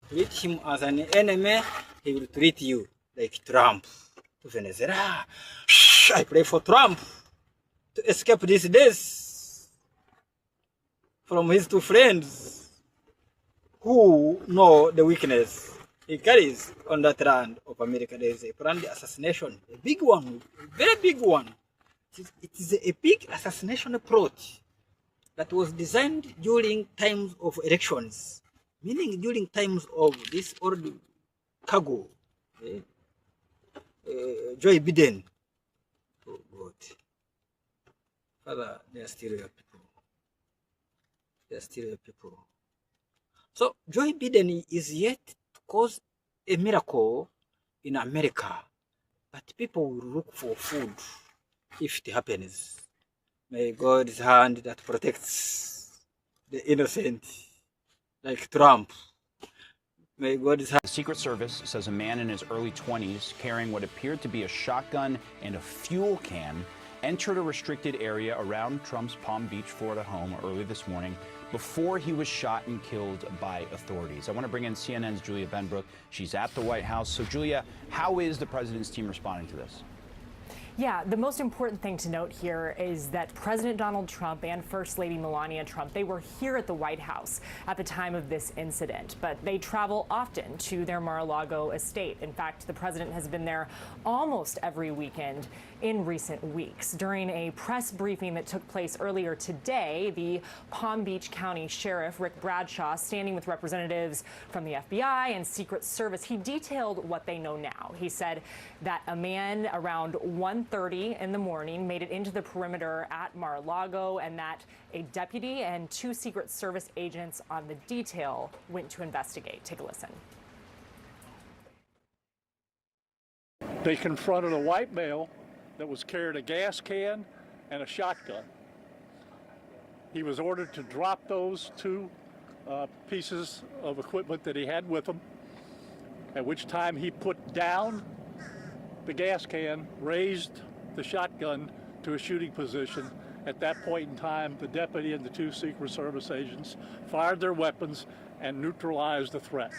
treat him as an enemy, he will treat you like Trump to Venezuela. Shh, I pray for Trump to escape these days from his two friends who know the weakness he carries on that land of America. There is a planned assassination, a big one, a very big one. It is a big assassination plot that was designed during times of elections, meaning during times of this old cargo, Joe Biden. Oh God, Father, they are still your people. They are still your people. So Joe Biden is yet to cause a miracle in America, but people will look for food if it happens. May God's hand that protects the innocent, like Trump. May God's hand. The Secret Service says a man in his early 20s carrying what appeared to be a shotgun and a fuel can entered a restricted area around Trump's Palm Beach, Florida home early this morning before he was shot and killed by authorities. I want to bring in CNN's Julia Benbrook. She's at the White House. So, Julia, how is the president's team responding to this? Yeah, the most important thing to note here is that President Donald Trump and First Lady Melania Trump, they were here at the White House at the time of this incident, but they travel often to their Mar-a-Lago estate. In fact, the president has been there almost every weekend in recent weeks. During a press briefing that took place earlier today, the Palm Beach County Sheriff Rick Bradshaw, standing with representatives from the FBI and Secret Service, he detailed what they know now. He said that a man around 1:30 in the morning made it into the perimeter at Mar-a-Lago, and that a deputy and 2 Secret Service agents on the detail went to investigate. Take a listen. They confronted a white male that was carrying a gas can and a shotgun. He was ordered to drop those 2 pieces of equipment that he had with him, at which time he put down the gas can, raised the shotgun to a shooting position. At that point in time, the deputy and the 2 Secret Service agents fired their weapons and neutralized the threat.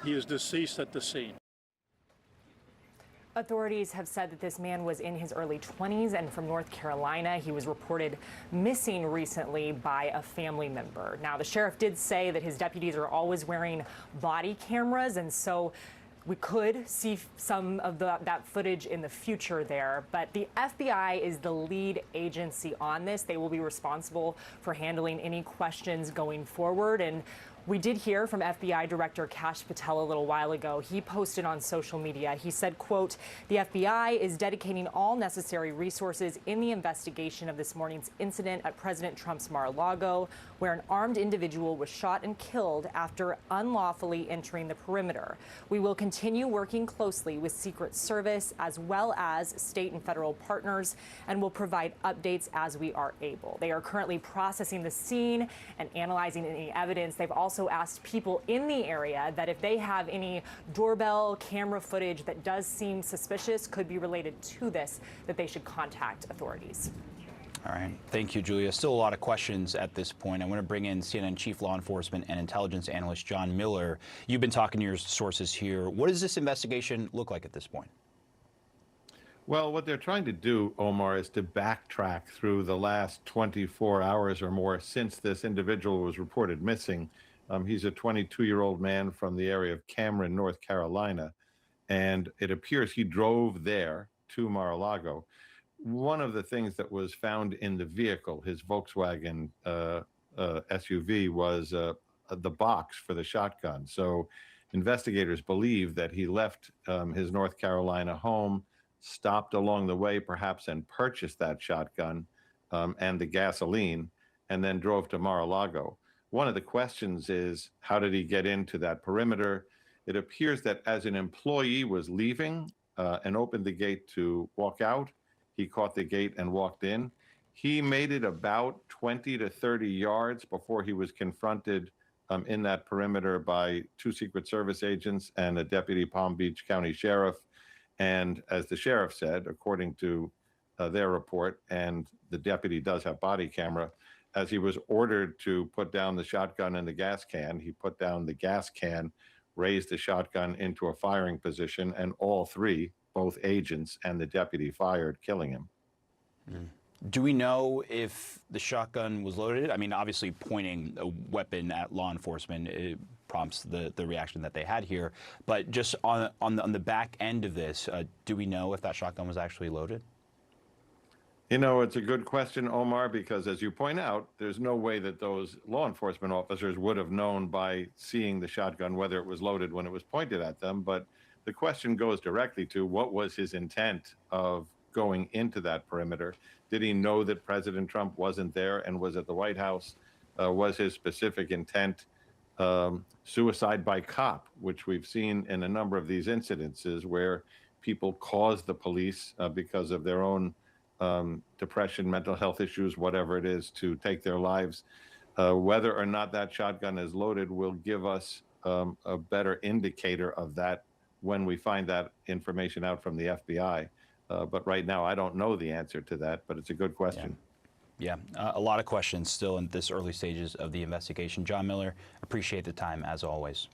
He is deceased at the scene. Authorities have said that this man was in his early 20s and from North Carolina. He was reported missing recently by a family member. Now, the sheriff did say that his deputies are always wearing body cameras, and so we could see some of that footage in the future there. But the FBI is the lead agency on this. They will be responsible for handling any questions going forward. And we did hear from FBI Director Kash Patel a little while ago. He posted on social media. He said, quote, "The FBI is dedicating all necessary resources in the investigation of this morning's incident at President Trump's Mar-a-Lago, where an armed individual was shot and killed after unlawfully entering the perimeter. We will continue working closely with Secret Service as well as state and federal partners, and will provide updates as we are able." They are currently processing the scene and analyzing any evidence. They've also asked people in the area that if they have any doorbell camera footage that does seem suspicious, could be related to this, that they should contact authorities. All right. Thank you, Julia. Still a lot of questions at this point. I want to bring in CNN Chief Law Enforcement and Intelligence Analyst John Miller. You've been talking to your sources here. What does this investigation look like at this point? Well, what they're trying to do, Omar, is to backtrack through the last 24 hours or more since this individual was reported missing. He's a 22-year-old man from the area of Cameron, North Carolina, and it appears he drove there to Mar-a-Lago. One of the things that was found in the vehicle, his Volkswagen SUV, was the box for the shotgun. So investigators believe that he left his North Carolina home, stopped along the way perhaps, and purchased that shotgun and the gasoline, and then drove to Mar-a-Lago. One of the questions is, how did he get into that perimeter? It appears that as an employee was leaving and opened the gate to walk out, he caught the gate and walked in. He made it about 20 to 30 yards before he was confronted in that perimeter by 2 Secret Service agents and a deputy Palm Beach County Sheriff. And as the sheriff said, according to their report, and the deputy does have body camera, as he was ordered to put down the shotgun and the gas can, he put down the gas can, raised the shotgun into a firing position, and all three, both agents and the deputy, fired, killing him. Do we know if the shotgun was loaded? I mean, obviously pointing a weapon at law enforcement, it prompts the reaction that they had here. But just on the back end of this, do we know if that shotgun was actually loaded? You know, it's a good question, Omar, because as you point out, there's no way that those law enforcement officers would have known by seeing the shotgun whether it was loaded when it was pointed at them. But the question goes directly to what was his intent of going into that perimeter? Did he know that President Trump wasn't there and was at the White House? Was his specific intent suicide by cop, which we've seen in a number of these incidences where people cause the police because of their own depression, mental health issues, whatever it is, to take their lives. Whether or not that shotgun is loaded will give us a better indicator of that when we find that information out from the FBI. But right now, I don't know the answer to that, but it's a good question. Yeah, a lot of questions still in this early stages of the investigation. John Miller, appreciate the time as always.